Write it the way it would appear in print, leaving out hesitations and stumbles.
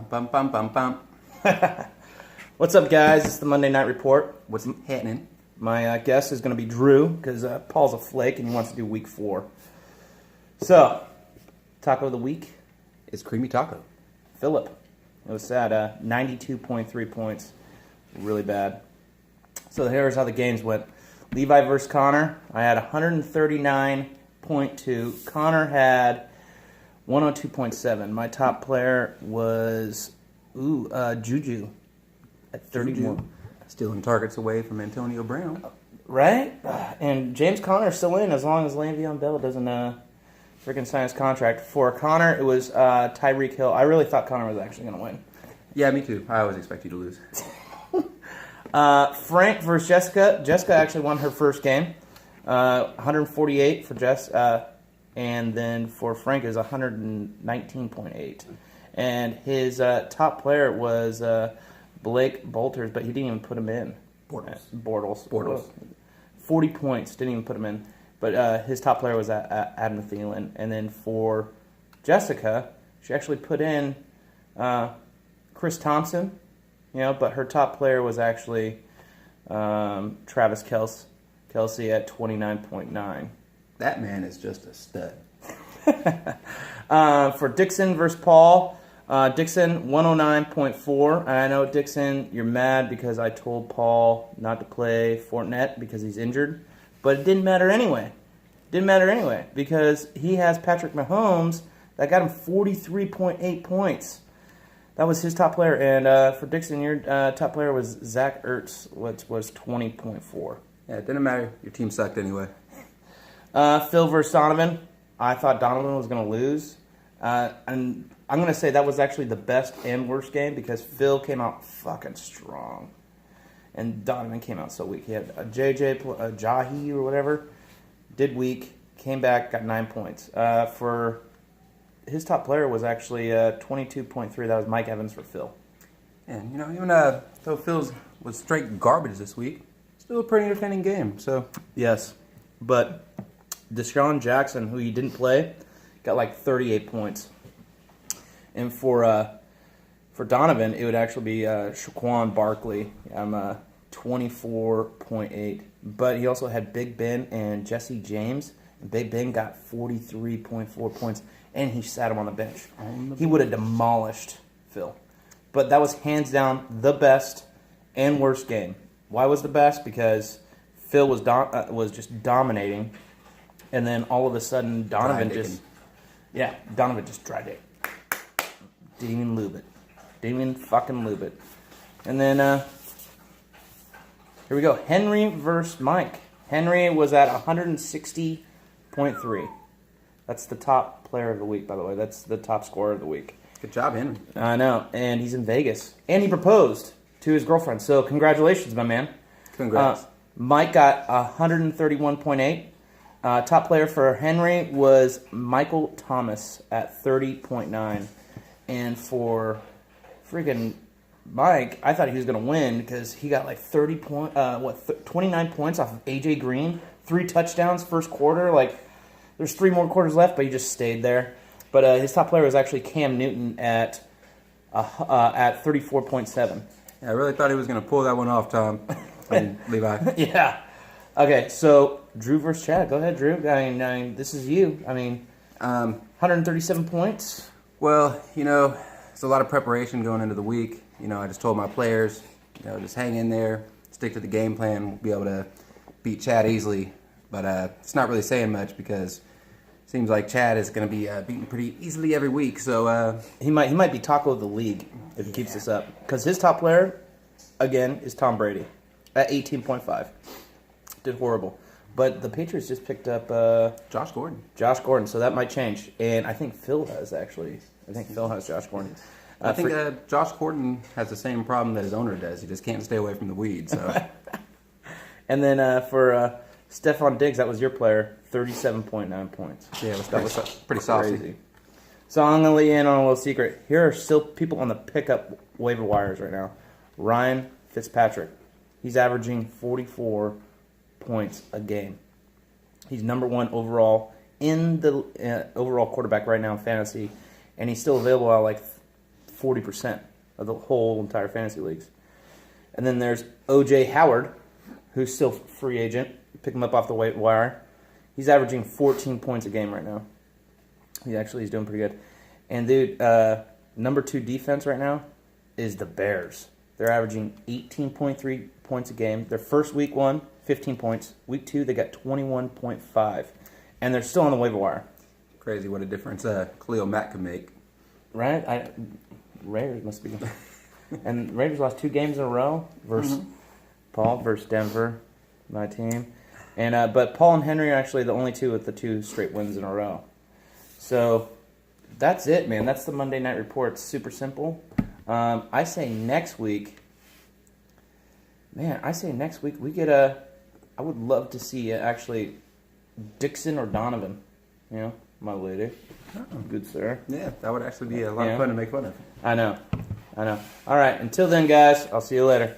bum, bum, bum, bum. What's up, guys? It's the Monday Night Report. What's happening? My guest is going to be Drew, because Paul's a flake and he wants to do week 4. So, taco of the week, It's creamy taco. Philip. It was sad, 92.3 points. Really bad. So here's how the games went. Levi versus Connor. I had 139.2. Connor had 102.7. My top player was Juju at 31. Stealing targets away from Antonio Brown. Right? And James Conner's still in as long as Le'Veon Bell doesn't freaking sign his contract. For Connor, it was Tyreek Hill. I really thought Connor was actually going to win. Yeah, me too. I always expect you to lose. Frank versus Jessica. Jessica actually won her first game. 148 for Jess. And then for Frank, it was 119.8. And his top player was Blake Bolters, but he didn't even put him in. Bortles. 40 points, didn't even put him in. But his top player was Adam Thielen. And then for Jessica, she actually put in Chris Thompson, but her top player was actually Travis Kelce at 29.9. That man is just a stud. For Dixon versus Paul, Dixon 109.4. I know, Dixon, you're mad because I told Paul not to play Fortnite because he's injured, but it didn't matter anyway. Because he has Patrick Mahomes that got him 43.8 points. That was his top player. And for Dixon, your top player was Zach Ertz, which was 20.4. Yeah, it didn't matter. Your team sucked anyway. Phil versus Donovan. I thought Donovan was going to lose. And I'm going to say that was actually the best and worst game because Phil came out fucking strong. And Donovan came out so weak. He had a Jahi or whatever. Did weak. Came back, got 9 points. For his top player was actually 22.3. That was Mike Evans for Phil. And, even though Phil's was straight garbage this week, still a pretty entertaining game. So Yes. But Deshaun Jackson, who he didn't play, got like 38 points. And for Donovan, it would actually be Shaquan Barkley. I'm 24.8. But he also had Big Ben and Jesse James. And Big Ben got 43.4 points, and he sat him on the bench. He would have demolished Phil. But that was hands down the best and worst game. Why was the best? Because Phil was just dominating, and then all of a sudden Donovan just tried it. Didn't even lube it. Didn't even fucking lube it. And then here we go. Henry versus Mike. Henry was at 160.3. That's the top player of the week, by the way. That's the top scorer of the week. good job, Henry. I know. And he's in Vegas. And he proposed to his girlfriend. So congratulations, my man. Congrats. Mike got 131.8. Top player for Henry was Michael Thomas at 30.9. And for freaking Mike, I thought he was going to win because he got like 29 points off of A.J. Green. 3 touchdowns first quarter. Like, there's 3 more quarters left, but he just stayed there. But his top player was actually Cam Newton at 34.7. Yeah, I really thought he was going to pull that one off, Tom. And Levi. Yeah. Okay, so Drew versus Chad. Go ahead, Drew. I mean, this is you. 137 points. Well, it's a lot of preparation going into the week. I just told my players, just hang in there, stick to the game plan. We'll be able to beat Chad easily. But it's not really saying much because it seems like Chad is going to be beaten pretty easily every week. So he might be taco of the league if he keeps this up. Because his top player, again, is Tom Brady at 18.5. Did horrible. But the Patriots just picked up Josh Gordon. So that might change. And I think Phil has, actually. I think Phil has Josh Gordon. I think Josh Gordon has the same problem that his owner does. He just can't stay away from the weeds. So. And then for Stephon Diggs, that was your player, 37.9 points. Yeah, that was pretty saucy. Crazy. So I'm going to let you in on a little secret. Here are still people on the pickup waiver wires right now. Ryan Fitzpatrick. He's averaging 44 points a game. He's number 1 overall in the overall quarterback right now in fantasy, and he's still available at like 40% of the whole entire fantasy leagues. And then there's O.J. Howard, who's still free agent. Pick him up off the waiver wire. He's averaging 14 points a game right now. He's doing pretty good. And dude, number 2 defense right now is the Bears. They're averaging 18.3 points a game. Their first week 1, 15 points. Week 2, they got 21.5. And they're still on the waiver wire. Crazy what a difference Khalil Mack could make. Right? Raiders must be. And Raiders lost 2 games in a row versus Paul versus Denver, my team. And but Paul and Henry are actually the only 2 with the 2 straight wins in a row. So that's it, man. That's the Monday Night Report. It's super simple. I say next week. Man, we get a. I would love to see actually Dixon or Donovan. You know, my lady. Oh. Good sir. Yeah, that would actually be a lot of fun to make fun of. I know. All right. Until then, guys, I'll see you later.